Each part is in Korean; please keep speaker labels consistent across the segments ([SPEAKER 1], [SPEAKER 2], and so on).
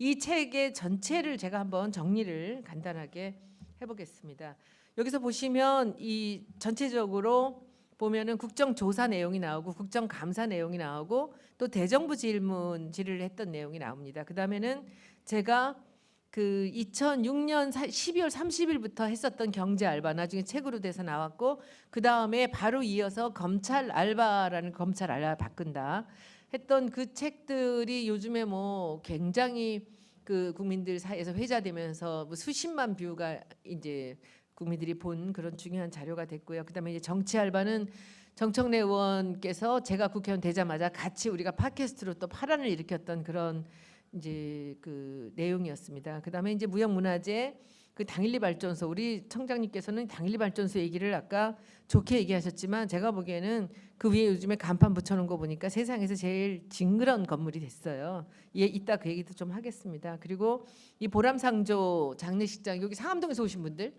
[SPEAKER 1] 이 책의 전체를 제가 한번 정리를 간단하게 해보겠습니다. 여기서 보시면 이 전체적으로 보면은 국정조사 내용이 나오고 국정감사 내용이 나오고 또 대정부 질의를 했던 내용이 나옵니다. 그 다음에는 제가 그 2006년 12월 30일부터 했었던 경제 알바 나중에 책으로 돼서 나왔고 그 다음에 바로 이어서 검찰 알바라는 검찰 알바 바꾼다 했던 그 책들이 요즘에 뭐 굉장히 그 국민들 사이에서 회자되면서 뭐 수십만 뷰가 이제 국민들이 본 그런 중요한 자료가 됐고요. 그다음에 이제 정치 알바는 정청래 의원께서 제가 국회의원 되자마자 같이 우리가 팟캐스트로 또 파란을 일으켰던 그런 이제 그 내용이었습니다. 그다음에 이제 무형문화재 그 당일리 발전소 우리 청장님께서는 당일리 발전소 얘기를 아까 좋게 얘기하셨지만 제가 보기에는 그 위에 요즘에 간판 붙여놓은 거 보니까 세상에서 제일 징그러운 건물이 됐어요. 예, 이따 그 얘기도 좀 하겠습니다. 그리고 이 보람상조 장례식장 여기 상암동에서 오신 분들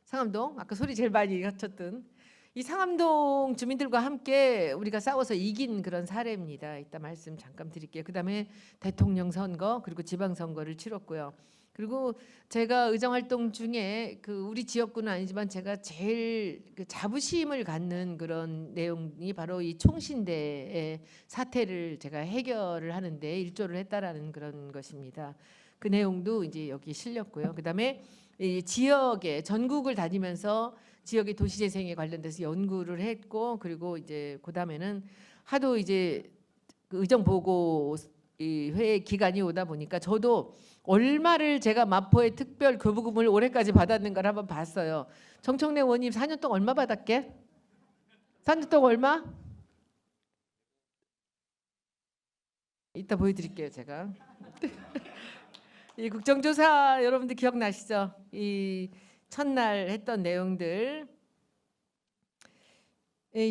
[SPEAKER 1] 상암동 아까 소리 제일 많이 합쳤던 이 상암동 주민들과 함께 우리가 싸워서 이긴 그런 사례입니다. 이따 말씀 잠깐 드릴게요. 그다음에 대통령 선거 그리고 지방선거를 치렀고요. 그리고 제가 의정활동 중에 그 우리 지역구는 아니지만 제가 제일 그 자부심을 갖는 그런 내용이 바로 이 총신대의 사태를 제가 해결을 하는데 일조를 했다라는 그런 것입니다. 그 내용도 이제 여기 실렸고요. 그다음에 이 지역에 전국을 다니면서 지역의 도시재생에 관련돼서 연구를 했고 그리고 이제 그다음에는 하도 이제 그 의정 보고 이 회의 기간이 오다 보니까 저도 얼마를 제가 마포의 특별 교부금을 올해까지 받았는가를 한번 봤어요. 정청래 의원님 4년 동안 얼마 받았게? 4년 동안 얼마? 이따 보여드릴게요 제가. 이 국정조사 여러분들 기억나시죠? 이 첫날 했던 내용들.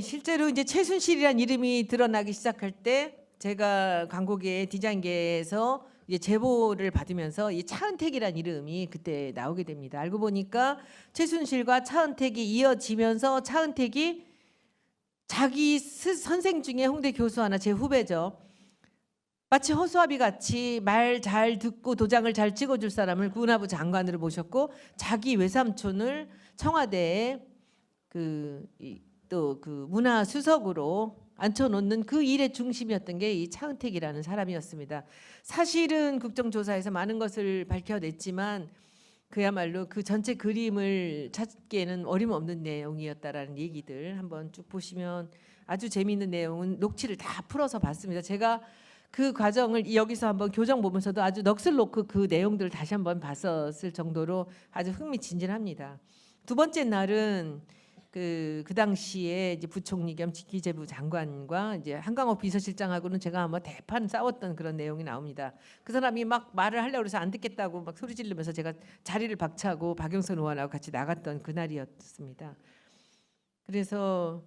[SPEAKER 1] 실제로 이제 최순실이란 이름이 드러나기 시작할 때 제가 광고계 디자인계에서 이제 제보를 받으면서 이 차은택이란 이름이 그때 나오게 됩니다. 알고 보니까 최순실과 차은택이 이어지면서 차은택이 자기 선생 중에 홍대 교수 하나 제 후배죠. 마치 허수아비 같이 말 잘 듣고 도장을 잘 찍어줄 사람을 군하부 장관으로 모셨고 자기 외삼촌을 청와대에 또 그 문화수석으로 앉혀놓는 그 일의 중심이었던 게 이 차은택이라는 사람이었습니다. 사실은 국정조사에서 많은 것을 밝혀냈지만 그야말로 그 전체 그림을 찾기에는 어림없는 내용이었다라는 얘기들 한번 쭉 보시면 아주 재미있는 내용은 녹취를 다 풀어서 봤습니다. 제가 그 과정을 여기서 한번 교정 보면서도 아주 넋을 놓고 그 내용들을 다시 한번 봤었을 정도로 아주 흥미진진합니다. 두 번째 날은 그 당시에 이제 부총리 겸 기재부 장관과 이제 한강옥 비서실장하고는 제가 아마 대판 싸웠던 그런 내용이 나옵니다. 그 사람이 막 말을 하려고 해서 안 듣겠다고 막 소리 지르면서 제가 자리를 박차고 박영선 의원하고 같이 나갔던 그날이었습니다. 그래서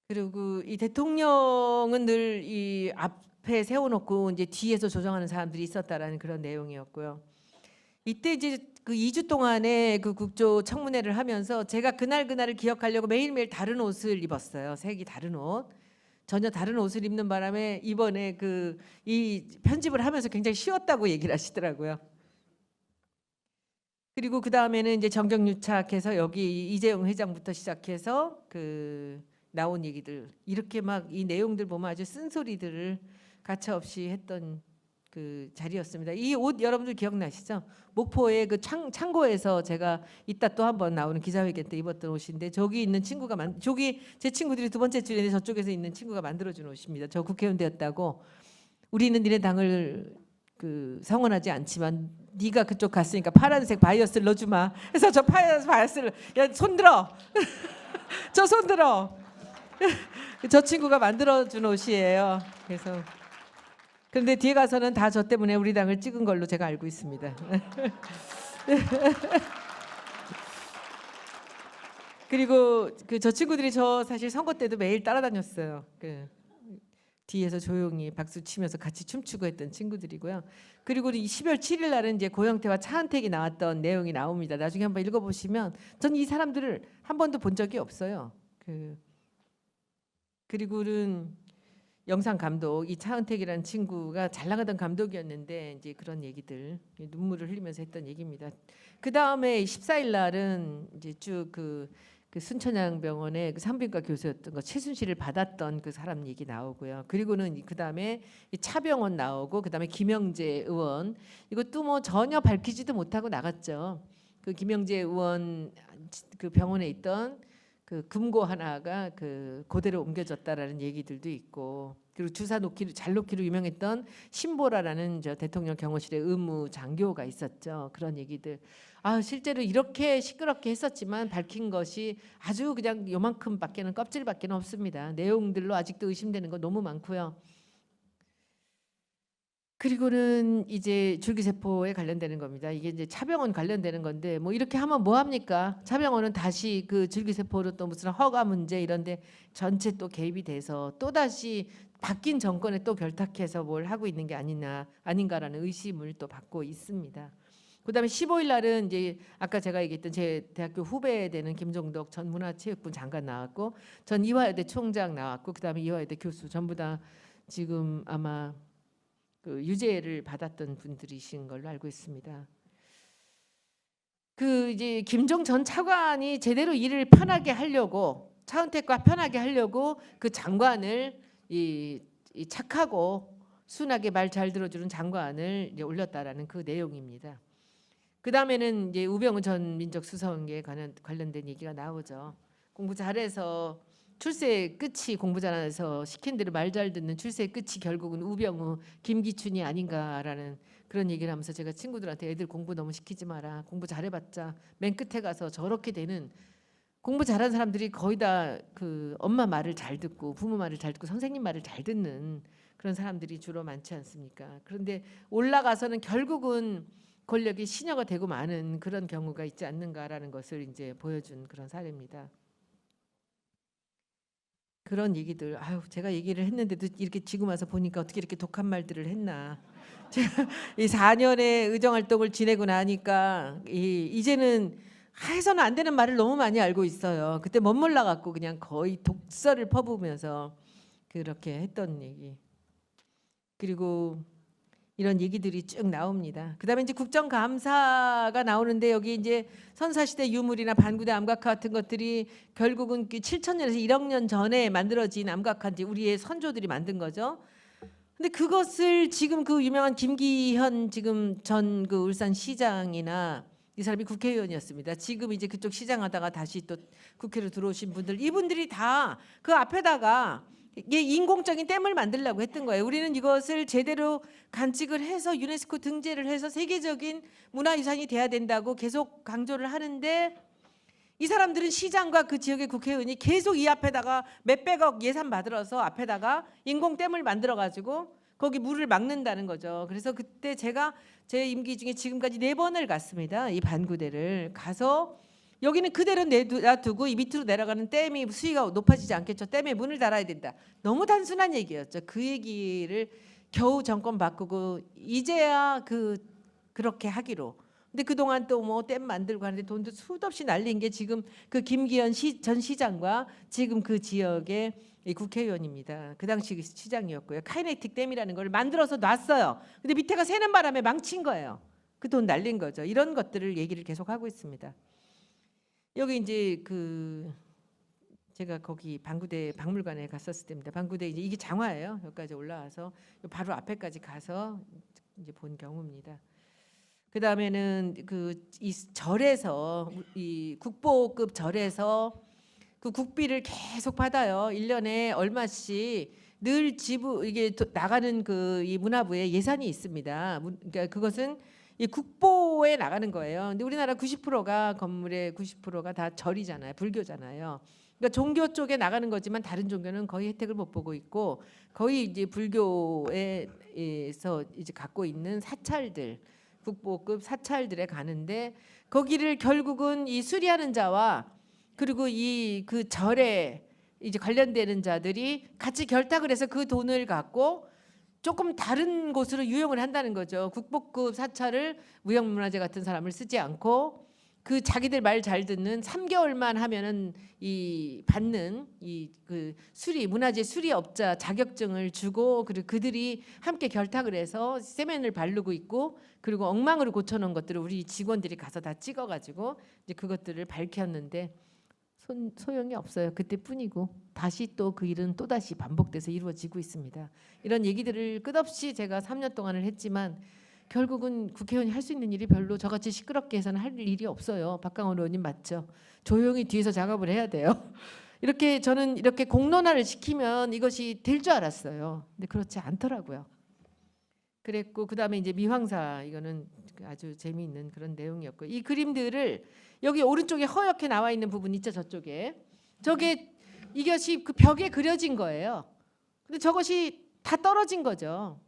[SPEAKER 1] 그리고 이 대통령은 늘 이 앞에 세워놓고 이제 뒤에서 조정하는 사람들이 있었다라는 그런 내용이었고요. 이때 이제 그 2주 동안에 그 국조 청문회를 하면서 제가 그날을 기억하려고 매일매일 다른 옷을 입었어요. 색이 다른 옷. 전혀 다른 옷을 입는 바람에 이번에 그 이 편집을 하면서 굉장히 쉬웠다고 얘기를 하시더라고요. 그리고 그 다음에는 이제 정경유착해서 여기 이재용 회장부터 시작해서 그 나온 얘기들 이렇게 막 이 내용들 보면 아주 쓴소리들을 가차없이 했던 그 자리였습니다. 이 옷 여러분들 기억나시죠? 목포의 그 창고에서 제가 이따 또 한번 나오는 기자회견 때 입었던 옷인데 저기 있는 친구가 저기 제 친구들이 두 번째 줄에 저쪽에서 있는 친구가 만들어준 옷입니다. 저 국회의원 되었다고 우리는 니네 당을 그 성원하지 않지만 네가 그쪽 갔으니까 파란색 바이어스를 넣어주마. 그래서 저 파란색 바이어스를 야 손들어. 저 손들어. 저 친구가 만들어준 옷이에요. 그래서 그런데 뒤에 가서는 다 저 때문에 우리 당을 찍은 걸로 제가 알고 있습니다. 그리고 그 저 친구들이 저 사실 선거 때도 매일 따라다녔어요. 그 뒤에서 조용히 박수 치면서 같이 춤추고 했던 친구들이고요. 그리고 12월 7일 날은 이제 고영태와 차은택이 나왔던 내용이 나옵니다. 나중에 한번 읽어보시면 전 이 사람들을 한 번도 본 적이 없어요. 그리고는 영상 감독 이 차은택이라는 친구가 잘 나가던 감독이었는데 이제 그런 얘기들 눈물을 흘리면서 했던 얘기입니다. 그 다음에 14일 날은 이제 쭉 그 순천향병원의 그 산부인과 교수였던 거 최순실을 받았던 그 사람 얘기 나오고요. 그리고는 그 다음에 차병원 나오고 그 다음에 김영재 의원 이것도 뭐 전혀 밝히지도 못하고 나갔죠. 그 김영재 의원 그 병원에 있던 그 금고 하나가 그 그대로 옮겨졌다라는 얘기들도 있고 그리고 주사 놓기로 잘 놓기로 유명했던 신보라라는 저 대통령 경호실의 의무 장교가 있었죠. 그런 얘기들. 아 실제로 이렇게 시끄럽게 했었지만 밝힌 것이 아주 그냥 요만큼밖에는 껍질밖에는 없습니다. 내용들로 아직도 의심되는 거 너무 많고요. 그리고는 이제 줄기세포에 관련되는 겁니다. 이게 이제 차병원 관련되는 건데 뭐 이렇게 하면 뭐 합니까? 차병원은 다시 그 줄기세포로 또 무슨 허가 문제 이런데 전체 또 개입이 돼서 또 다시 바뀐 정권에 또 결탁해서 뭘 하고 있는 게 아닌가라는 의심을 또 받고 있습니다. 그다음에 15일 날은 이제 아까 제가 얘기했던 제 대학교 후배 되는 김종덕 전 문화체육부 장관 나왔고 전 이화여대 총장 나왔고 그다음에 이화여대 교수 전부 다 지금 아마 그 유죄를 받았던 분들이신 걸로 알고 있습니다. 그 이제 김종 전 차관이 제대로 일을 편하게 하려고 차은택과 편하게 하려고 그 장관을 이 착하고 순하게 말 잘 들어주는 장관을 이제 올렸다라는 그 내용입니다. 그 다음에는 이제 우병우 전 민정수석에 관련된 얘기가 나오죠. 공부 잘해서 출세 끝이 공부 잘해서 시킨 대로 말 잘 듣는 출세 끝이 결국은 우병우, 김기춘이 아닌가라는 그런 얘기를 하면서 제가 친구들한테 애들 공부 너무 시키지 마라. 공부 잘해봤자 맨 끝에 가서 저렇게 되는 공부 잘하는 사람들이 거의 다 그 엄마 말을 잘 듣고 부모 말을 잘 듣고 선생님 말을 잘 듣는 그런 사람들이 주로 많지 않습니까? 그런데 올라가서는 결국은 권력이 신여가 되고 마는 그런 경우가 있지 않는가라는 것을 이제 보여준 그런 사례입니다. 그런 얘기들 아유 제가 얘기를 했는데도 이렇게 지금 와서 보니까 어떻게 이렇게 독한 말들을 했나. 제가 이 4년의 의정 활동을 지내고 나니까 이제는 해서는 안 되는 말을 너무 많이 알고 있어요. 그때 멋몰라 갖고 그냥 거의 독설을 퍼부으면서 그렇게 했던 얘기. 그리고 이런 얘기들이 쭉 나옵니다. 그다음에 이제 국정감사가 나오는데 여기 이제 선사시대 유물이나 반구대 암각화 같은 것들이 결국은 7천년에서 1억 년 전에 만들어진 암각화인지 우리의 선조들이 만든 거죠. 근데 그것을 지금 그 유명한 김기현 지금 전 그 울산 시장이나 이 사람이 국회의원이었습니다. 지금 이제 그쪽 시장하다가 다시 또 국회로 들어오신 분들 이분들이 다 그 앞에다가 이게 인공적인 댐을 만들려고 했던 거예요. 우리는 이것을 제대로 간직을 해서 유네스코 등재를 해서 세계적인 문화유산이 돼야 된다고 계속 강조를 하는데 이 사람들은 시장과 그 지역의 국회의원이 계속 이 앞에다가 몇백억 예산 받들어서 앞에다가 인공댐을 만들어 가지고 거기 물을 막는다는 거죠. 그래서 그때 제가 제 임기 중에 지금까지 4번을 갔습니다. 이 반구대를 가서 여기는 그대로 놔두고 이 밑으로 내려가는 댐이 수위가 높아지지 않겠죠. 댐에 문을 달아야 된다. 너무 단순한 얘기였죠. 그 얘기를 겨우 정권 바꾸고 이제야 그렇게 하기로. 근데 그동안 또 뭐 댐 만들고 하는데 돈도 수도 없이 날린 게 지금 그 김기현 전 시장과 지금 그 지역의 이 국회의원입니다. 그 당시 시장이었고요. 카이네틱 댐이라는 걸 만들어서 놨어요. 근데 밑에가 새는 바람에 망친 거예요. 그 돈 날린 거죠. 이런 것들을 얘기를 계속 하고 있습니다. 여기 이제 그 제가 거기 방구대 박물관에 갔었을 때입니다. 방구대 이게 장화예요. 여기까지 올라와서 바로 앞에까지 가서 이제 본 경우입니다. 그 다음에는 이 절에서 이 국보급 절에서 그 국비를 계속 받아요. 1년에 얼마씩 늘 이게 나가는 이 문화부에 예산이 있습니다. 그러니까 그것은 이 국보에 나가는 거예요. 근데 우리나라 90%가 건물의 90%가 다 절이잖아요. 불교잖아요. 그러니까 종교 쪽에 나가는 거지만 다른 종교는 거의 혜택을 못 보고 있고 거의 이제 불교에서 이제 갖고 있는 사찰들 국보급 사찰들에 가는데 거기를 결국은 이 수리하는 자와 그리고 그 절에 이제 관련되는 자들이 같이 결탁을 해서 그 돈을 갖고 조금 다른 곳으로 유용을 한다는 거죠. 국보급 사찰을 무형문화재 같은 사람을 쓰지 않고 그 자기들 말 잘 듣는 3개월만 하면은 이 받는 이 그 수리 문화재 수리업자 자격증을 주고, 그리고 그들이 함께 결탁을 해서 세면을 바르고 있고, 그리고 엉망으로 고쳐놓은 것들을 우리 직원들이 가서 다 찍어가지고 이제 그것들을 밝혔는데 소용이 없어요. 그때뿐이고 다시 또 그 일은 또 다시 반복돼서 이루어지고 있습니다. 이런 얘기들을 끝없이 제가 3년 동안을 했지만 결국은 국회의원이 할 수 있는 일이 별로 저같이 시끄럽게 해서는 할 일이 없어요. 박강원 의원님 맞죠? 조용히 뒤에서 작업을 해야 돼요. 이렇게 저는 이렇게 공론화를 시키면 이것이 될 줄 알았어요. 근데 그렇지 않더라고요. 그랬고 그다음에 이제 미황사, 이거는 아주 재미있는 그런 내용이었고, 이 그림들을 여기 오른쪽에 허옇게 나와 있는 부분 있죠, 저쪽에. 저게 이것이 그 벽에 그려진 거예요. 근데 저것이 다 떨어진 거죠.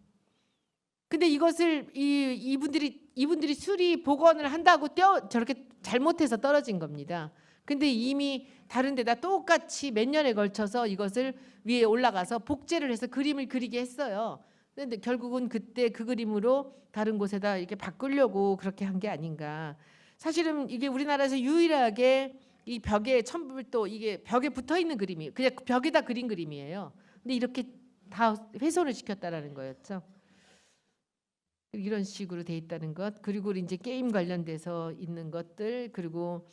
[SPEAKER 1] 근데 이것을 이분들이 수리 복원을 한다고 저렇게 잘못해서 떨어진 겁니다. 근데 이미 다른 데다 똑같이 몇 년에 걸쳐서 이것을 위에 올라가서 복제를 해서 그림을 그리게 했어요. 근데 결국은 그때 그 그림으로 다른 곳에다 이렇게 바꾸려고 그렇게 한 게 아닌가. 사실은 이게 우리나라에서 유일하게 이 벽에 첨불도 이게 벽에 붙어 있는 그림이 그냥 벽에다 그린 그림이에요. 근데 이렇게 다 훼손을 시켰다라는 거였죠. 이런 식으로 돼 있다는 것, 그리고 이제 게임 관련돼서 있는 것들, 그리고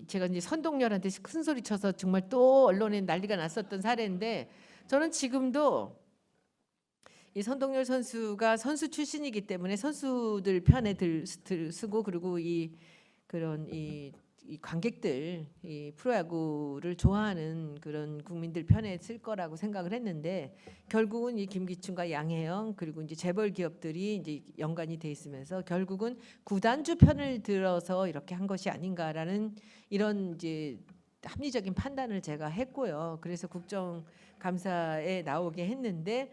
[SPEAKER 1] 제가 이제 선동열한테 큰 소리 쳐서 정말 또 언론에 난리가 났었던 사례인데, 저는 지금도 이 선동열 선수가 선수 출신이기 때문에 선수들 편에 쓰고, 그리고 그런 이 관객들, 이 프로야구를 좋아하는 그런 국민들 편에 쓸 거라고 생각을 했는데, 결국은 이 김기춘과 양혜영 그리고 이제 재벌 기업들이 이제 연관이 돼 있으면서 결국은 구단주 편을 들어서 이렇게 한 것이 아닌가라는 이런 이제 합리적인 판단을 제가 했고요. 그래서 국정감사에 나오게 했는데,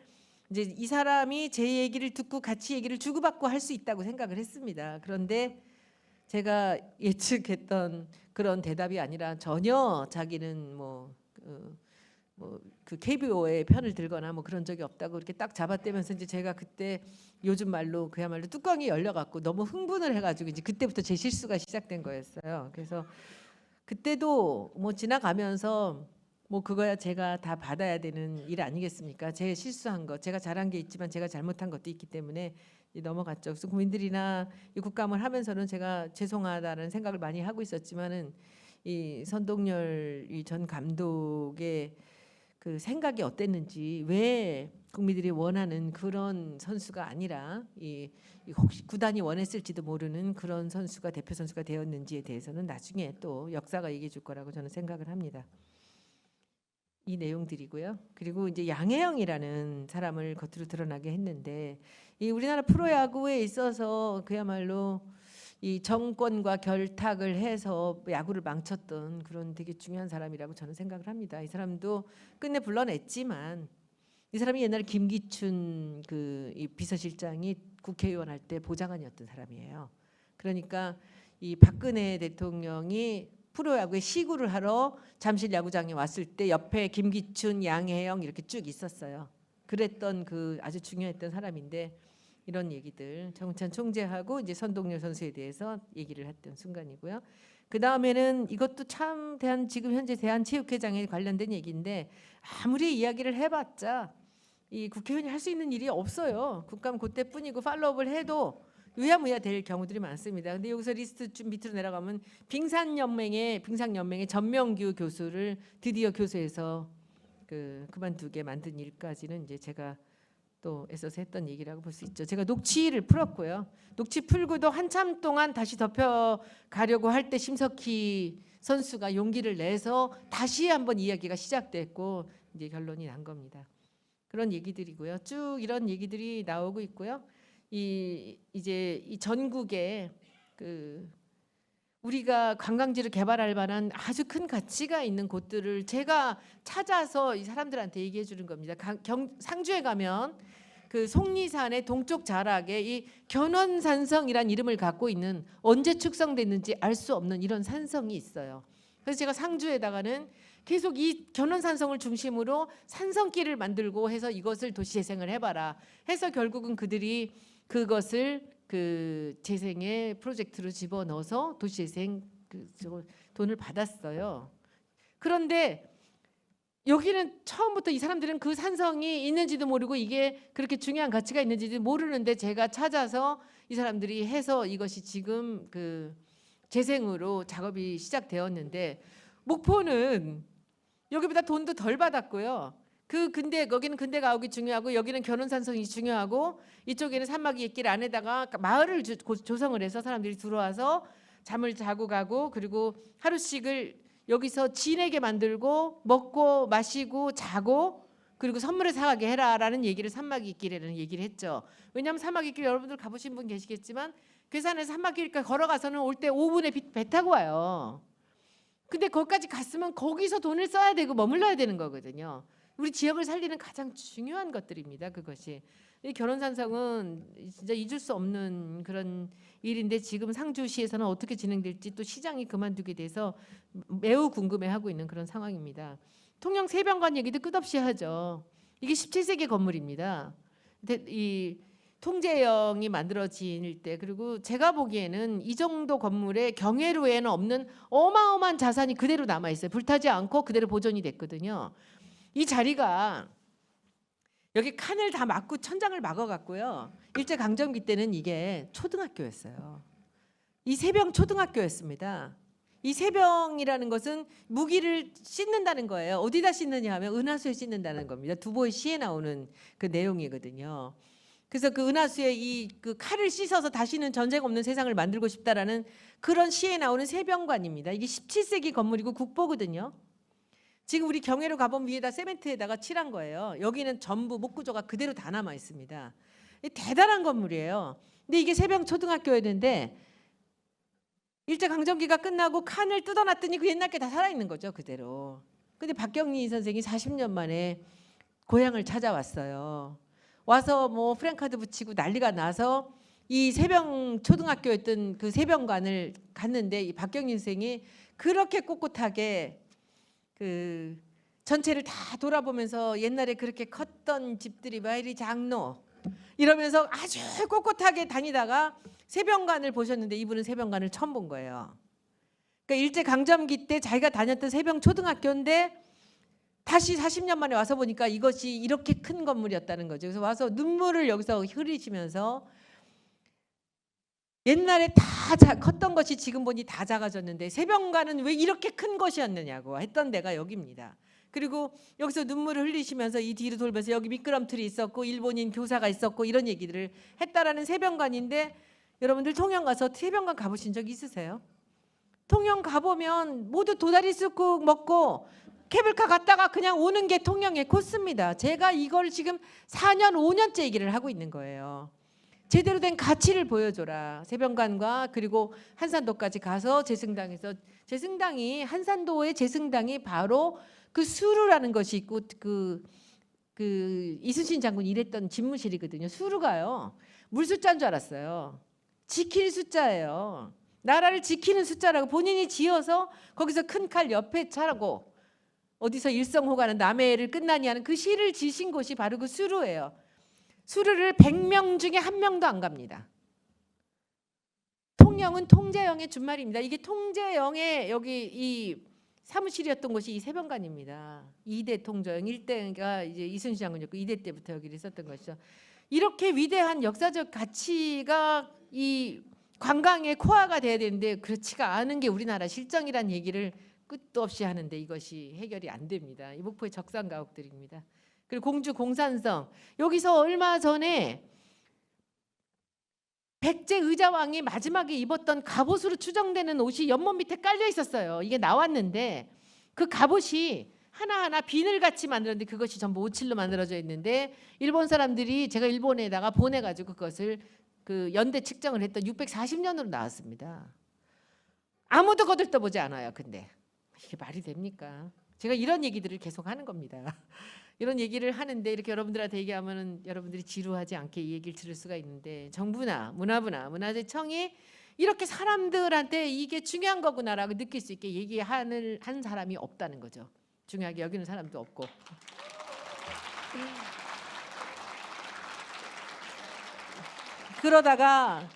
[SPEAKER 1] 이제 이 사람이 제 얘기를 듣고 같이 얘기를 주고받고 할 수 있다고 생각을 했습니다. 그런데 제가 예측했던 그런 대답이 아니라 전혀 자기는 그 KBO의 편을 들거나 뭐 그런 적이 없다고 이렇게 딱 잡아떼면서, 이제 제가 그때 요즘 말로 그야말로 뚜껑이 열려갖고 너무 흥분을 해가지고 이제 그때부터 제 실수가 시작된 거였어요. 그래서 그때도 뭐 지나가면서 뭐 그거야 제가 다 받아야 되는 일 아니겠습니까? 제 실수한 것, 제가 잘한 게 있지만 제가 잘못한 것도 있기 때문에 넘어갔죠. 그래서 국민들이나 이 국감을 하면서는 제가 죄송하다는 생각을 많이 하고 있었지만은 이 선동열 전 감독의 그 생각이 어땠는지, 왜 국민들이 원하는 그런 선수가 아니라 혹시 구단이 원했을지도 모르는 그런 선수가 대표 선수가 되었는지에 대해서는 나중에 또 역사가 얘기해 줄 거라고 저는 생각을 합니다. 이 내용들이고요. 그리고 이제 양혜영이라는 사람을 겉으로 드러나게 했는데, 이 우리나라 프로야구에 있어서 그야말로 이 정권과 결탁을 해서 야구를 망쳤던 그런 되게 중요한 사람이라고 저는 생각을 합니다. 이 사람도 끝내 불러냈지만, 이 사람이 옛날에 김기춘 이 비서실장이 국회의원 할 때 보좌관이었던 사람이에요. 그러니까 이 박근혜 대통령이 프로야구에 시구를 하러 잠실 야구장에 왔을 때 옆에 김기춘, 양혜영 이렇게 쭉 있었어요. 그랬던 그 아주 중요했던 사람인데, 이런 얘기들 정찬 총재하고 이제 선동열 선수에 대해서 얘기를 했던 순간이고요. 그 다음에는 이것도 참 지금 현재 대한체육회장에 관련된 얘기인데, 아무리 이야기를 해봤자 이 국회의원이 할 수 있는 일이 없어요. 국감 그때뿐이고 팔로업을 해도 유야무야 될 경우들이 많습니다. 근데 여기서 리스트 좀 밑으로 내려가면 빙상연맹의 전명규 교수를 드디어 교수에서 그만두게 만든 일까지는 이제 제가 또 애써서 했던 얘기라고 볼 수 있죠. 제가 녹취를 풀었고요. 녹취 풀고도 한참 동안 다시 덮여가려고 할 때 심석희 선수가 용기를 내서 다시 한번 이야기가 시작됐고 이제 결론이 난 겁니다. 그런 얘기들이고요. 쭉 이런 얘기들이 나오고 있고요. 이제 이 전국에 우리가 관광지를 개발할 만한 아주 큰 가치가 있는 곳들을 제가 찾아서 이 사람들한테 얘기해 주는 겁니다. 상주에 가면 그 속리산의 동쪽 자락에 이 견원산성이란 이름을 갖고 있는, 언제 축성됐는지 알 수 없는 이런 산성이 있어요. 그래서 제가 상주에다가는 계속 이 견원산성을 중심으로 산성길을 만들고 해서 이것을 도시재생을 해봐라 해서 결국은 그들이 그것을 그 재생의 프로젝트로 집어넣어서 도시재생 돈을 받았어요. 그런데 여기는 처음부터 이 사람들은 그 산성이 있는지도 모르고 이게 그렇게 중요한 가치가 있는지도 모르는데 제가 찾아서 이 사람들이 해서 이것이 지금 그 재생으로 작업이 시작되었는데 목포는 여기보다 돈도 덜 받았고요. 근데 거기는 근대 가옥이 중요하고 여기는 견원산성이 중요하고 이쪽에는 산막이 있길 안에다가 마을을 조성을 해서 사람들이 들어와서 잠을 자고 가고 그리고 하루씩을 여기서 지내게 만들고 먹고 마시고 자고 그리고 선물을 사가게 해라라는 얘기를 산막이길이라는 얘기를 했죠. 왜냐하면 산막이길 여러분들 가보신 분 계시겠지만 괴산에서 산막이길까지 걸어가서는 올 때 5분에 배 타고 와요. 근데 거기까지 갔으면 거기서 돈을 써야 되고 머물러야 되는 거거든요. 우리 지역을 살리는 가장 중요한 것들입니다. 그것이. 이 견원산성은 진짜 잊을 수 없는 그런 일인데 지금 상주시에서는 어떻게 진행될지 또 시장이 그만두게 돼서 매우 궁금해하고 있는 그런 상황입니다. 통영 세병관 얘기도 끝없이 하죠. 이게 17세기 건물입니다. 이 통제영이 만들어질 때 그리고 제가 보기에는 이 정도 건물에 경회로에는 없는 어마어마한 자산이 그대로 남아 있어요. 불타지 않고 그대로 보존이 됐거든요. 이 자리가 여기 칸을 다 막고 천장을 막아갔고요. 일제강점기 때는 이게 초등학교였어요. 이 세병 초등학교였습니다. 이 세병이라는 것은 무기를 씻는다는 거예요. 어디다 씻느냐 하면 은하수에 씻는다는 겁니다. 두보의 시에 나오는 그 내용이거든요. 그래서 그 은하수에 그 칼을 씻어서 다시는 전쟁 없는 세상을 만들고 싶다라는 그런 시에 나오는 세병관입니다. 이게 17세기 건물이고 국보거든요. 지금 우리 경회로 가보면 위에다 세멘트에다가 칠한 거예요. 여기는 전부 목구조가 그대로 다 남아 있습니다. 대단한 건물이에요. 근데 이게 세병 초등학교였는데 일제강점기가 끝나고 칸을 뜯어놨더니 그 옛날 게 다 살아있는 거죠. 그대로. 근데 박경리 선생이 40년 만에 고향을 찾아왔어요. 와서 뭐 프랭카드 붙이고 난리가 나서 이 세병 초등학교였던 그 세병관을 갔는데 이 박경리 선생이 그렇게 꼿꼿하게 그 전체를 다 돌아보면서 옛날에 그렇게 컸던 집들이 마이리 장로 이러면서 아주 꼿꼿하게 다니다가 세병관을 보셨는데 이분은 세병관을 처음 본 거예요. 그러니까 일제강점기 때 자기가 다녔던 세병 초등학교인데 다시 40년 만에 와서 보니까 이것이 이렇게 큰 건물이었다는 거죠. 그래서 와서 눈물을 여기서 흐리시면서 옛날에 다 컸던 것이 지금 보니 다 작아졌는데 세병관은 왜 이렇게 큰 것이었느냐고 했던 데가 여기입니다. 그리고 여기서 눈물을 흘리시면서 이 뒤로 돌면서 여기 미끄럼틀이 있었고 일본인 교사가 있었고 이런 얘기들을 했다라는 세병관인데 여러분들 통영 가서 세병관 가보신 적 있으세요? 통영 가보면 모두 도다리 쑥국 먹고 케이블카 갔다가 그냥 오는 게 통영의 코스입니다. 제가 이걸 지금 4년 5년째 얘기를 하고 있는 거예요. 제대로 된 가치를 보여줘라. 세병관과 그리고 한산도까지 가서 재승당에서 재승당이 한산도의 재승당이 바로 그 수루라는 것이 있고 그 이순신 장군이 일했던 집무실이거든요. 수루가요. 물숫자인 줄 알았어요. 지킬 숫자예요. 나라를 지키는 숫자라고 본인이 지어서 거기서 큰 칼 옆에 차라고 어디서 일성호가는 남의 애를 끝나니 하는 그 시를 지신 곳이 바로 그 수루예요. 수루를 100명 중에 1명도 안 갑니다. 통영은 통제영의 준말입니다. 이게 통제영의 여기 이 사무실이었던 곳이 이 세병관입니다. 2대 통제영 1대가 이제 이순신 장군이었고 2대 때부터 여기를 있었던 것이죠. 이렇게 위대한 역사적 가치가 이 관광의 코어가 돼야 되는데 그렇지가 않은 게 우리나라 실정이란 얘기를 끝도 없이 하는데 이것이 해결이 안 됩니다. 이 목포의 적산가옥들입니다. 그리고 공주 공산성 여기서 얼마 전에 백제 의자왕이 마지막에 입었던 갑옷으로 추정되는 옷이 연못 밑에 깔려 있었어요. 이게 나왔는데 그 갑옷이 하나하나 비늘같이 만들었는데 그것이 전부 오칠로 만들어져 있는데 일본 사람들이 제가 일본에다가 보내가지고 그것을 그 연대 측정을 했던 640년으로 나왔습니다. 아무도 거들떠보지 않아요. 근데 이게 말이 됩니까? 제가 이런 얘기들을 계속 하는 겁니다. 이런 얘기를 하는데 이렇게 여러분들한테 얘기하면은 여러분들이 지루하지 않게 이 얘기를 들을 수가 있는데 정부나 문화부나 문화재청이 이렇게 사람들한테 이게 중요한 거구나라고 느낄 수 있게 얘기하는 한 사람이 없다는 거죠. 중요하게 여기는 사람도 없고. 그러다가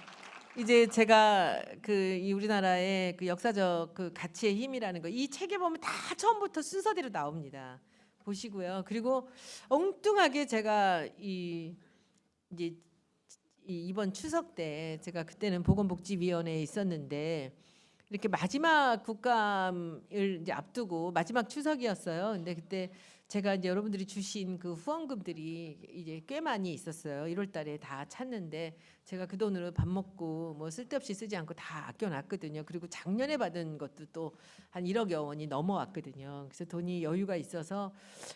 [SPEAKER 1] 이제 제가 이 우리나라의 그 역사적 그 가치의 힘이라는 거 이 책에 보면 다 처음부터 순서대로 나옵니다. 보시고요. 그리고 엉뚱하게 제가 이제 이번 추석 때 제가 그때는 보건복지위원회에 있었는데 이렇게 마지막 국감을 이제 앞두고 마지막 추석이었어요. 근데 그때 제가 이제 여러분들이 주신 그 후원금들이 이제 꽤 많이 있었어요. 1월 달에 다 찼는데 제가 그 돈으로 밥 먹고 뭐 쓸데없이 쓰지 않고 다 아껴놨거든요. 그리고 작년에 받은 것도 또 한 1억여 원이 넘어왔거든요. 그래서 돈이 여유가 있어서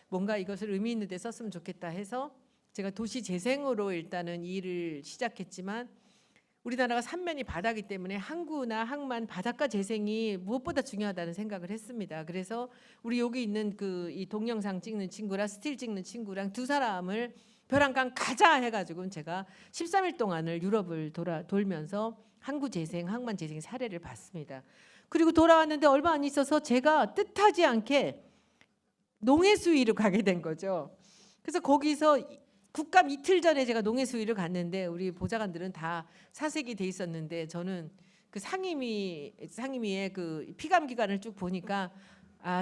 [SPEAKER 1] 뭔가 이것을 의미 있는 데 썼으면 좋겠다 해서 제가 도시재생으로 일단은 이 일을 시작했지만 우리나라가 삼면이 바다기 때문에 항구나 항만 바닷가 재생이 무엇보다 중요하다는 생각을 했습니다. 그래서 우리 여기 있는 이 동영상 찍는 친구랑 스틸 찍는 친구랑 두 사람을 벼랑강 가자 해가지고 제가 13일 동안을 유럽을 돌면서 항구 재생, 항만 재생 사례를 봤습니다. 그리고 돌아왔는데 얼마 안 있어서 제가 뜻하지 않게 농해수위로 가게 된 거죠. 그래서 거기서 국감 이틀 전에 제가 농해수위를 갔는데 우리 보좌관들은 다 사색이 돼 있었는데 저는 그 상임위의 그 피감 기관을 쭉 보니까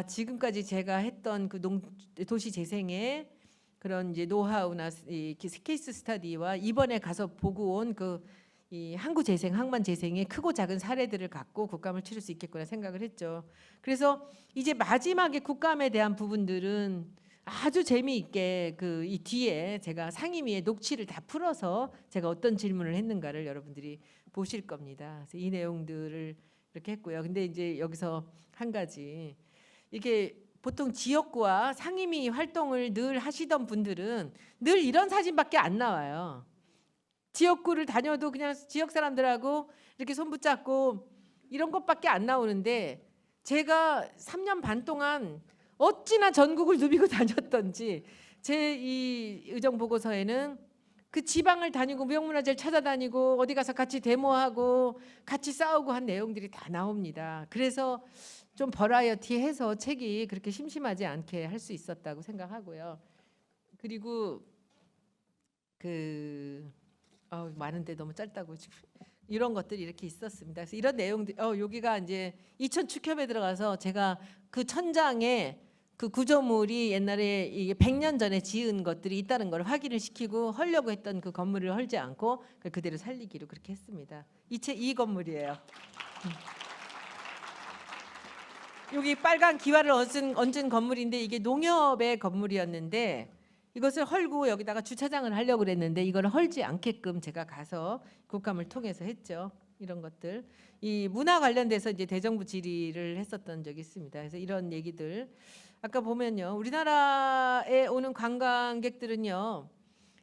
[SPEAKER 1] 지금까지 제가 했던 그 도시 재생의 그런 이제 노하우나 이 케이스 스터디와 이번에 가서 보고 온 이 항구 재생, 항만 재생의 크고 작은 사례들을 갖고 국감을 치를 수 있겠구나 생각을 했죠. 그래서 이제 마지막에 국감에 대한 부분들은 아주 재미있게 이 뒤에 제가 상임위의 녹취를 다 풀어서 제가 어떤 질문을 했는가를 여러분들이 보실 겁니다. 그래서 이 내용들을 이렇게 했고요. 근데 이제 여기서 한 가지, 이게 보통 지역구와 상임위 활동을 늘 하시던 분들은 늘 이런 사진밖에 안 나와요. 지역구를 다녀도 그냥 지역 사람들하고 이렇게 손 붙잡고 이런 것밖에 안 나오는데 제가 3년 반 동안 어찌나 전국을 누비고 다녔던지 제 이 의정 보고서에는 그 지방을 다니고 무형문화재를 찾아다니고 어디 가서 같이 데모하고 같이 싸우고 한 내용들이 다 나옵니다. 그래서 좀 버라이어티해서 책이 그렇게 심심하지 않게 할 수 있었다고 생각하고요. 그리고 많은데 너무 짧다고 지금 이런 것들이 이렇게 있었습니다. 그래서 이런 내용들 여기가 이제 이천 축협에 들어가서 제가 그 천장에 그 구조물이 옛날에 이게 100년 전에 지은 것들이 있다는 걸 확인을 시키고 헐려고 했던 그 건물을 헐지 않고 그대로 살리기로 그렇게 했습니다. 이 건물이에요. 여기 빨간 기와를 얹은 건물인데 이게 농협의 건물이었는데 이것을 헐고 여기다가 주차장을 하려고 그랬는데 이걸 헐지 않게끔 제가 가서 국감을 통해서 했죠. 이런 것들. 이 문화 관련돼서 이제 대정부 질의를 했었던 적이 있습니다. 그래서 이런 얘기들 아까 보면요. 우리나라에 오는 관광객들은요.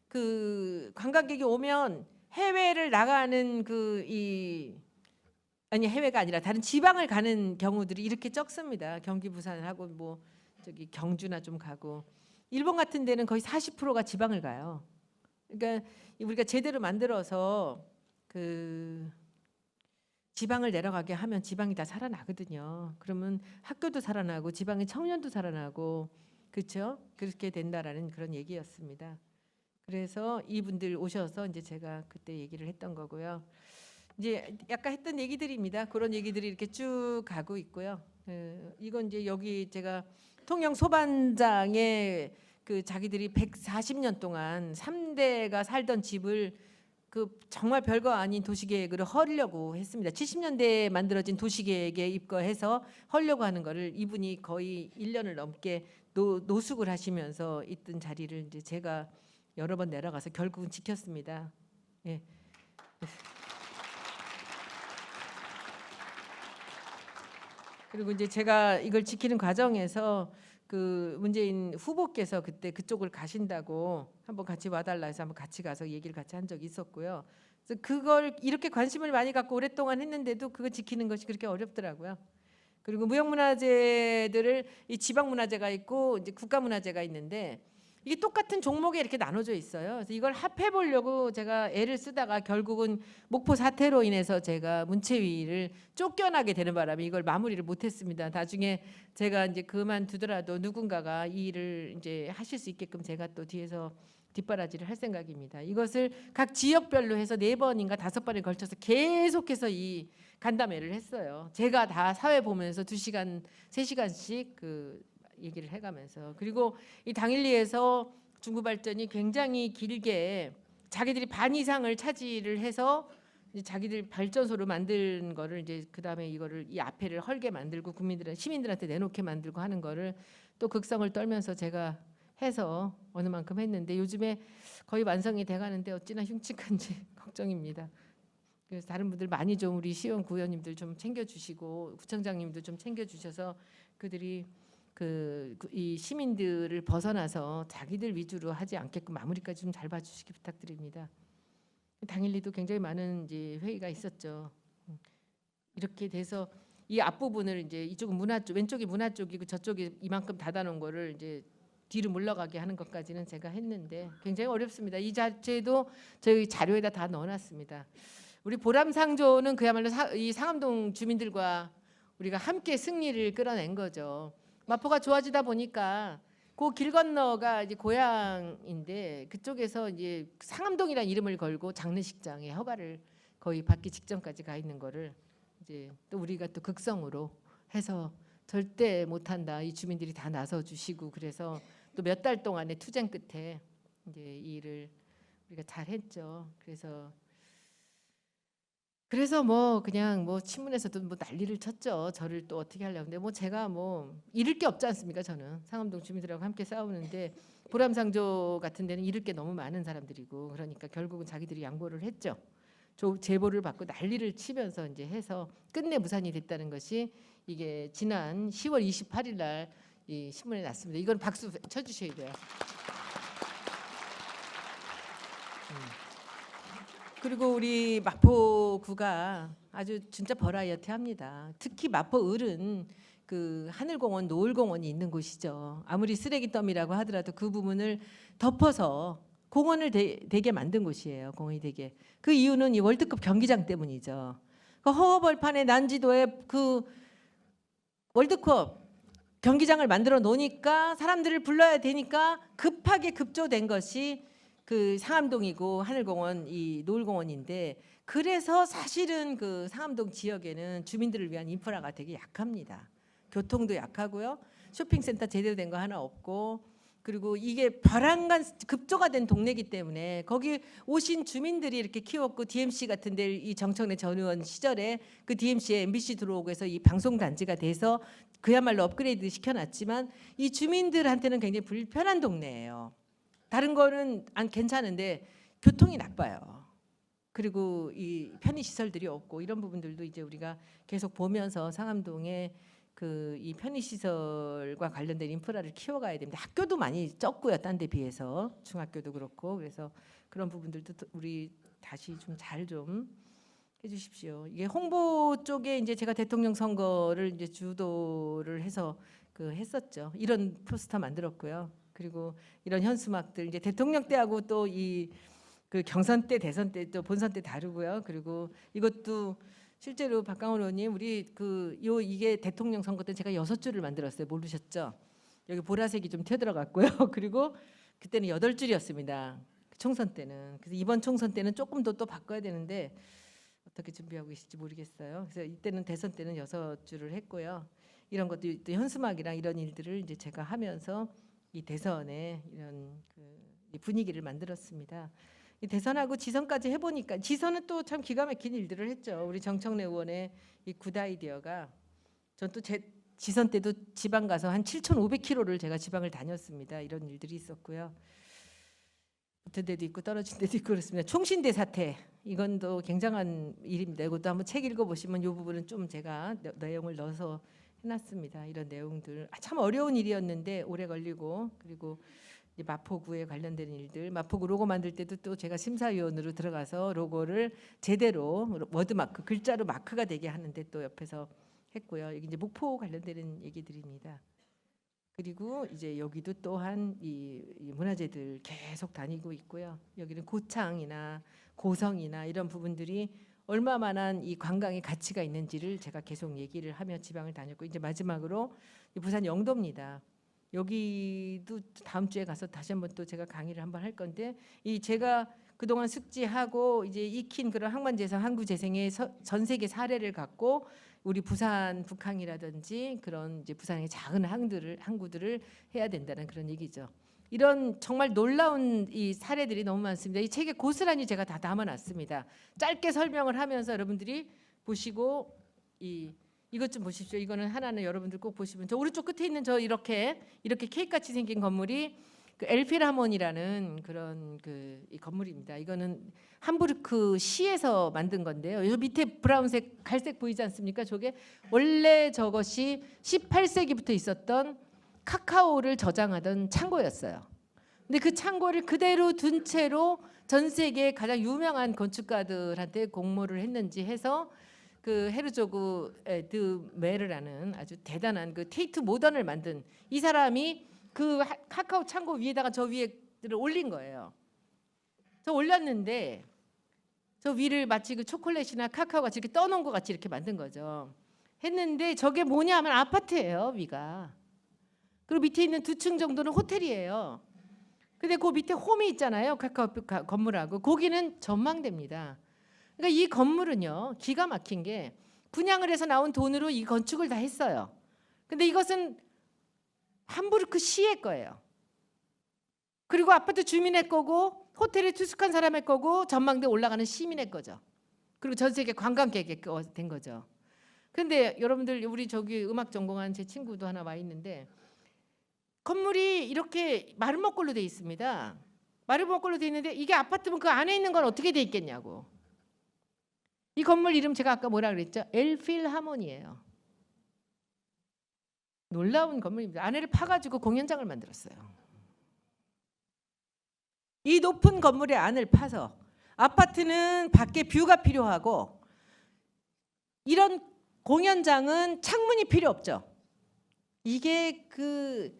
[SPEAKER 1] 그 관광객이 오면 해외를 나가는 아니 해외가 아니라 다른 지방을 가는 경우들이 이렇게 적습니다. 경기 부산을 하고 뭐 저기 경주나 좀 가고 일본 같은 데는 거의 40%가 지방을 가요. 그러니까 우리가 제대로 만들어서 지방을 내려가게 하면 지방이 다 살아나거든요. 그러면 학교도 살아나고 지방의 청년도 살아나고 그렇죠? 그렇게 된다라는 그런 얘기였습니다. 그래서 이분들 오셔서 이제 제가 그때 얘기를 했던 거고요. 이제 약간 했던 얘기들입니다. 그런 얘기들이 이렇게 쭉 가고 있고요. 이건 이제 여기 제가 통영 소반장의 자기들이 140년 동안 3대가 살던 집을 정말 별거 아닌 도시계획으로 헐려고 했습니다. 70년대에 만들어진 도시계획에 입거해서 헐려고 하는 거를 이분이 거의 1년을 넘게 노숙을 하시면서 있던 자리를 이제 제가 여러 번 내려가서 결국은 지켰습니다. 예. 그리고 이제 제가 이걸 지키는 과정에서 문재인 후보께서 그때 그쪽을 가신다고 한번 같이 와달라 해서 한번 같이 가서 얘기를 같이 한 적이 있었고요. 그래서 그걸 이렇게 관심을 많이 갖고 오랫동안 했는데도 그거 지키는 것이 그렇게 어렵더라고요. 그리고 무형문화재들을 이 지방문화재가 있고 이제 국가문화재가 있는데 이게 똑같은 종목에 이렇게 나눠져 있어요. 그래서 이걸 합해 보려고 제가 애를 쓰다가 결국은 목포 사태로 인해서 제가 문체위를 쫓겨나게 되는 바람에 이걸 마무리를 못했습니다. 나중에 제가 이제 그만두더라도 누군가가 이 일을 이제 하실 수 있게끔 제가 또 뒤에서 뒷바라지를 할 생각입니다. 이것을 각 지역별로 해서 4번인가 5번에 걸쳐서 계속해서 이 간담회를 했어요. 제가 다 사회 보면서 2시간, 3시간씩 그 얘기를 해가면서, 그리고 이 당일리에서 중구발전이 굉장히 길게 자기들이 반 이상을 차지를 해서 이제 자기들 발전소로 만든 거를 이제 그 다음에 이거를 이 앞에를 헐게 만들고 국민들 시민들한테 내놓게 만들고 하는 거를 또 극성을 떨면서 제가 해서 어느 만큼 했는데 요즘에 거의 완성이 돼가는데 어찌나 흉측한지 걱정입니다. 그래서 다른 분들 많이 좀 우리 시의원 구의원님들 좀 챙겨주시고 구청장님도 좀 챙겨주셔서 그들이 이 시민들을 벗어나서 자기들 위주로 하지 않게끔 마무리까지 좀 잘 봐주시기 부탁드립니다. 당일리도 굉장히 많은 이제 회의가 있었죠. 이렇게 돼서 이 앞부분을 이제 이쪽은 문화 쪽, 왼쪽이 문화 쪽이고 저쪽이 이만큼 닫아놓은 거를 이제 뒤로 물러가게 하는 것까지는 제가 했는데 굉장히 어렵습니다. 이 자체도 저희 자료에다 다 넣어놨습니다. 우리 보람상조는 그야말로 이 상암동 주민들과 우리가 함께 승리를 끌어낸 거죠. 마포가 좋아지다 보니까 그 길 건너가 이제 고향인데 그쪽에서 이제 상암동이라는 이름을 걸고 장례식장에 허가를 거의 받기 직전까지 가 있는 거를 이제 또 우리가 또 극성으로 해서 절대 못한다. 이 주민들이 다 나서 주시고 그래서 또 몇 달 동안의 투쟁 끝에 이제 이 일을 우리가 잘 했죠. 그래서 뭐 그냥 뭐 친문에서도 뭐 난리를 쳤죠. 저를 또 어떻게 하려고. 근데 뭐 제가 뭐 잃을 게 없지 않습니까? 저는 상암동 주민들하고 함께 싸우는데 보람상조 같은 데는 잃을 게 너무 많은 사람들이고 그러니까 결국은 자기들이 양보를 했죠. 제보를 받고 난리를 치면서 이제 해서 끝내 무산이 됐다는 것이 이게 지난 10월 28일 날 이 신문에 났습니다. 이건 박수 쳐주셔야 돼요. 그리고 우리 마포구가 아주 진짜 버라이어티합니다. 특히 마포을은 그 하늘공원, 노을공원이 있는 곳이죠. 아무리 쓰레기 더미라고 하더라도 그 부분을 덮어서 공원을 되게 만든 곳이에요. 공원이 되게. 그 이유는 이 월드컵 경기장 때문이죠. 그 허허벌판의 난지도에 그 월드컵 경기장을 만들어 놓으니까 사람들을 불러야 되니까 급하게 급조된 것이 그 상암동이고 하늘공원, 이 노을공원인데 그래서 사실은 그 상암동 지역에는 주민들을 위한 인프라가 되게 약합니다. 교통도 약하고요. 쇼핑센터 제대로 된 거 하나 없고 그리고 이게 벼랑간 급조가 된 동네이기 때문에 거기 오신 주민들이 이렇게 키웠고 DMC 같은 데 이 정청래 전 의원 시절에 그 DMC에 MBC 들어오고 해서 이 방송 단지가 돼서 그야말로 업그레이드 시켜놨지만 이 주민들한테는 굉장히 불편한 동네예요. 다른 거는 안 괜찮은데 교통이 나빠요. 그리고 이 편의 시설들이 없고 이런 부분들도 이제 우리가 계속 보면서 상암동에 그 이 편의 시설과 관련된 인프라를 키워가야 됩니다. 학교도 많이 적고요, 딴 데 비해서 중학교도 그렇고 그래서 그런 부분들도 우리 다시 좀 잘 좀 해주십시오. 이게 홍보 쪽에 이제 제가 대통령 선거를 이제 주도를 해서 그 했었죠. 이런 포스터 만들었고요. 그리고 이런 현수막들 이제 대통령 때하고 또 이 그 경선 때 대선 때 또 본선 때 다르고요. 그리고 이것도 실제로 박강원 의원님 우리 이게 대통령 선거 때 제가 6줄을 만들었어요. 모르셨죠? 여기 보라색이 좀 튀어들어갔고요. 그리고 그때는 8줄이었습니다. 총선 때는. 그래서 이번 총선 때는 조금 더 또 바꿔야 되는데 어떻게 준비하고 계실지 모르겠어요. 그래서 이때는 대선 때는 6줄을 했고요. 이런 것도 또 현수막이랑 이런 일들을 이제 제가 하면서 이 대선에 이런 이 분위기를 만들었습니다. 이 대선하고 지선까지 해보니까 지선은 또 참 기가 막힌 일들을 했죠. 우리 정청래 의원의 이 굿 아이디어가 전 또 제 지선 때도 지방 가서 한 7,500km를 제가 지방을 다녔습니다. 이런 일들이 있었고요. 붙은 데도 있고 떨어진 데도 있고 그렇습니다. 총신대 사태 이건 또 굉장한 일입니다. 이것도 한번 책 읽어보시면 이 부분은 좀 제가 내용을 넣어서 해놨습니다. 이런 내용들 참 어려운 일이었는데 오래 걸리고 그리고 마포구에 관련된 일들 마포구 로고 만들 때도 또 제가 심사위원으로 들어가서 로고를 제대로 워드마크 글자로 마크가 되게 하는데 또 옆에서 했고요. 여기 이제 목포 관련되는 얘기들입니다. 그리고 이제 여기도 또한 이 문화재들 계속 다니고 있고요. 여기는 고창이나 고성이나 이런 부분들이 얼마만한 이 관광의 가치가 있는지를 제가 계속 얘기를 하며 지방을 다녔고 이제 마지막으로 부산 영도입니다. 여기도 다음 주에 가서 다시 한번 또 제가 강의를 한번 할 건데 이 제가 그동안 숙지하고 이제 익힌 그런 항만재생, 항구재생의 전 세계 사례를 갖고 우리 부산 북항이라든지 그런 이제 부산의 작은 항구들을 해야 된다는 그런 얘기죠. 이런 정말 놀라운 이 사례들이 너무 많습니다. 이 책에 고스란히 제가 다 담아놨습니다. 짧게 설명을 하면서 여러분들이 보시고 이것 좀 보십시오. 이거는 하나는 여러분들 꼭 보시면 저 오른쪽 끝에 있는 저 이렇게 케이크 같이 생긴 건물이 그 엘필하몬이라는 그런 이 건물입니다. 이거는 함부르크 시에서 만든 건데요. 요 밑에 브라운색, 갈색 보이지 않습니까? 저게 원래 저것이 18세기부터 있었던 카카오를 저장하던 창고였어요. 근데 그 창고를 그대로 둔 채로 전 세계 가장 유명한 건축가들한테 공모를 했는지 해서 그 헤르조그 드 메르라는 아주 대단한 그 테이트 모던을 만든 이 사람이 그 카카오 창고 위에다가 저 위에 올린 거예요. 저 올렸는데 저 위를 마치 그 초콜릿이나 카카오 같이 이렇게 떠놓은 것 같이 이렇게 만든 거죠. 했는데 저게 뭐냐 하면 아파트예요, 위가. 그리고 밑에 있는 2층 정도는 호텔이에요. 근데 그 밑에 홈이 있잖아요, 카카오 건물하고. 거기는 전망대입니다. 그러니까 이 건물은요, 기가 막힌 게 분양을 해서 나온 돈으로 이 건축을 다 했어요. 근데 이것은 함부르크 시의 거예요. 그리고 아파트 주민의 거고 호텔에 투숙한 사람의 거고 전망대 올라가는 시민의 거죠. 그리고 전 세계 관광객의 된 거죠. 근데 여러분들 우리 저기 음악 전공한 제 친구도 하나 와 있는데 건물이 이렇게 마름모꼴로 돼 있습니다. 마름모꼴로 돼 있는데 이게 아파트면 그 안에 있는 건 어떻게 돼 있겠냐고. 이 건물 이름 제가 아까 뭐라 그랬죠? 엘필하몬이에요. 놀라운 건물입니다. 안에를 파가지고 공연장을 만들었어요. 이 높은 건물의 안을 파서 아파트는 밖에 뷰가 필요하고 이런 공연장은 창문이 필요 없죠. 이게 그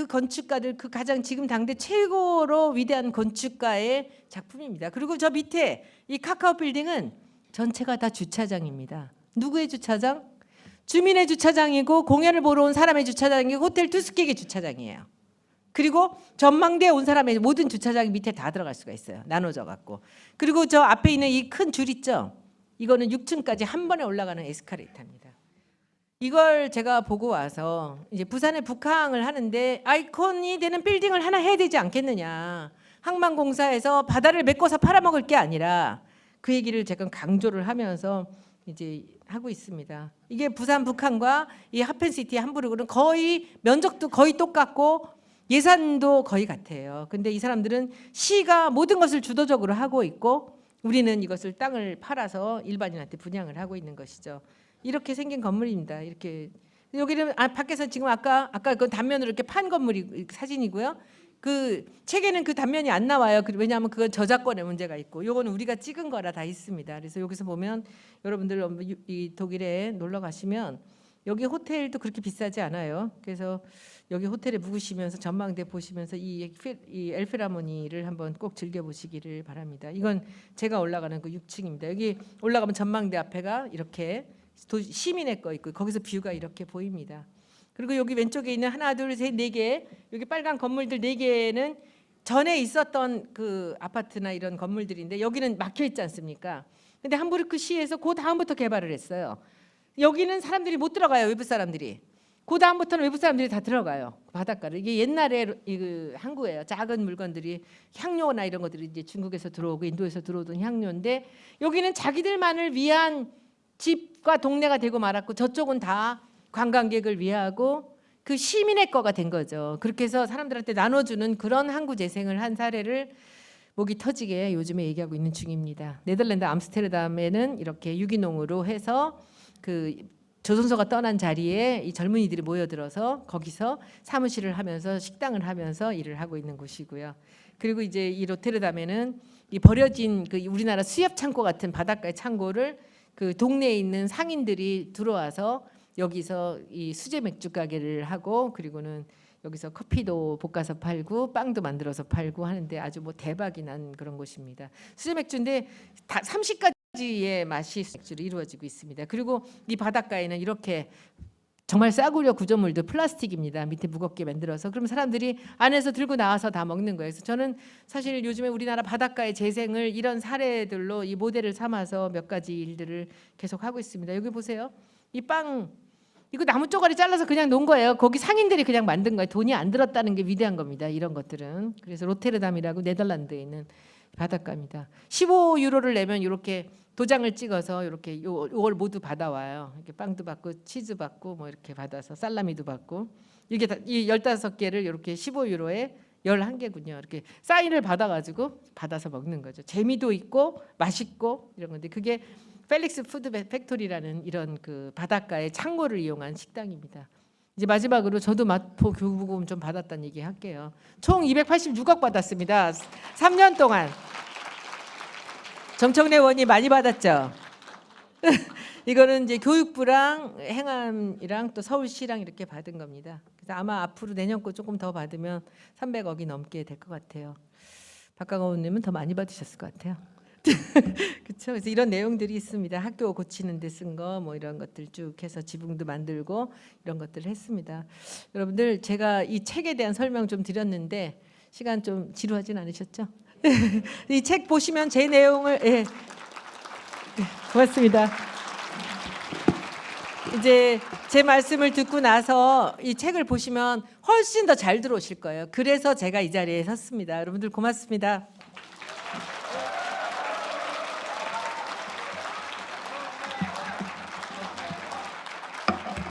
[SPEAKER 1] 건축가들 그 가장 지금 당대 최고로 위대한 건축가의 작품입니다. 그리고 저 밑에 이 카카오 빌딩은 전체가 다 주차장입니다. 누구의 주차장? 주민의 주차장이고 공연을 보러 온 사람의 주차장이고 호텔 투숙객의 주차장이에요. 그리고 전망대에 온 사람의 모든 주차장이 밑에 다 들어갈 수가 있어요. 나눠져 갖고. 그리고 저 앞에 있는 이 큰 줄 있죠? 이거는 6층까지 한 번에 올라가는 에스컬레이터입니다. 이걸 제가 보고 와서 이제 부산에 북항을 하는데 아이콘이 되는 빌딩을 하나 해야 되지 않겠느냐. 항만공사에서 바다를 메꿔서 팔아먹을 게 아니라 그 얘기를 제가 강조를 하면서 이제 하고 있습니다. 이게 부산 북한과 이 하펜시티 함부르크는 거의 면적도 거의 똑같고 예산도 거의 같아요. 근데 이 사람들은 시가 모든 것을 주도적으로 하고 있고 우리는 이것을 땅을 팔아서 일반인한테 분양을 하고 있는 것이죠. 이렇게 생긴 건물입니다. 이렇게 여기는 밖에서 지금 아까 그 단면으로 이렇게 판 건물이 사진이고요. 그 책에는 그 단면이 안 나와요. 왜냐하면 그건 저작권의 문제가 있고, 요거는 우리가 찍은 거라 다 있습니다. 그래서 여기서 보면 여러분들 이 독일에 놀러 가시면 여기 호텔도 그렇게 비싸지 않아요. 그래서 여기 호텔에 묵으시면서 전망대 보시면서 이 엘필하모니를 한번 꼭 즐겨 보시기를 바랍니다. 이건 제가 올라가는 그 6층입니다. 여기 올라가면 전망대 앞에가 이렇게 시민의 거 있고 거기서 뷰가 이렇게 보입니다. 그리고 여기 왼쪽에 있는 하나, 둘, 셋, 네 개, 여기 빨간 건물들 네 개는 전에 있었던 그 아파트나 이런 건물들인데 여기는 막혀 있지 않습니까? 근데 함부르크 시에서 그 다음부터 개발을 했어요. 여기는 사람들이 못 들어가요. 외부 사람들이. 그 다음부터는 외부 사람들이 다 들어가요. 바닷가를. 이게 옛날에 그 항구예요. 작은 물건들이 향료나 이런 것들이 이제 중국에서 들어오고 인도에서 들어오던 향료인데 여기는 자기들만을 위한 집과 동네가 되고 말았고 저쪽은 다 관광객을 위하고 그 시민의 거가 된 거죠. 그렇게 해서 사람들한테 나눠주는 그런 항구 재생을 한 사례를 목이 터지게 요즘에 얘기하고 있는 중입니다. 네덜란드 암스테르담에는 이렇게 유기농으로 해서 그 조선소가 떠난 자리에 이 젊은이들이 모여들어서 거기서 사무실을 하면서 식당을 하면서 일을 하고 있는 곳이고요. 그리고 이제 이 로테르담에는 이 버려진 그 우리나라 수협 창고 같은 바닷가의 창고를 그 동네에 있는 상인들이 들어와서 여기서 이 수제 맥주 가게를 하고 그리고는 여기서 커피도 볶아서 팔고 빵도 만들어서 팔고 하는데 아주 뭐 대박이 난 그런 곳입니다. 수제 맥주인데 다 30가지의 맛이 맥주로 이루어지고 있습니다. 그리고 이 바닷가에는 이렇게 정말 싸구려 구조물도 플라스틱입니다. 밑에 무겁게 만들어서. 그럼 사람들이 안에서 들고 나와서 다 먹는 거예요. 그래서 저는 사실 요즘에 우리나라 바닷가의 재생을 이런 사례들로 이 모델을 삼아서 몇 가지 일들을 계속 하고 있습니다. 여기 보세요. 이 빵 이거 나무 쪼가리 잘라서 그냥 놓은 거예요. 거기 상인들이 그냥 만든 거예요. 돈이 안 들었다는 게 위대한 겁니다. 이런 것들은. 그래서 로테르담이라고 네덜란드에 있는 바닷가입니다. 15유로를 내면 이렇게 도장을 찍어서 이렇게 요걸 모두 받아와요. 이렇게 빵도 받고 치즈 받고 뭐 이렇게 받아서 살라미도 받고 이게 이 15개를 이렇게 15유로에 11개군요. 이렇게 사인을 받아가지고 받아서 먹는 거죠. 재미도 있고 맛있고 이런 건데 그게 펠릭스 푸드 팩토리라는 이런 그 바닷가의 창고를 이용한 식당입니다. 이제 마지막으로 저도 마포 교부금 좀 받았다는 얘기 할게요. 총 286억 받았습니다. 3년 동안. 정청래 의원이 많이 받았죠. 이거는 이제 교육부랑 행안이랑 또 서울시랑 이렇게 받은 겁니다. 그래서 아마 앞으로 내년 거 조금 더 받으면 300억이 넘게 될 것 같아요. 박강원 의원님은 더 많이 받으셨을 것 같아요. 그렇죠. 그래서 이런 내용들이 있습니다. 학교 고치는 데 쓴 거 뭐 이런 것들 쭉 해서 지붕도 만들고 이런 것들을 했습니다. 여러분들 제가 이 책에 대한 설명 좀 드렸는데 시간 좀 지루하진 않으셨죠? 이 책 보시면 제 내용을 고맙습니다. 이제 제 말씀을 듣고 나서 이 책을 보시면 훨씬 더 잘 들어오실 거예요. 그래서 제가 이 자리에 섰습니다. 여러분들 고맙습니다.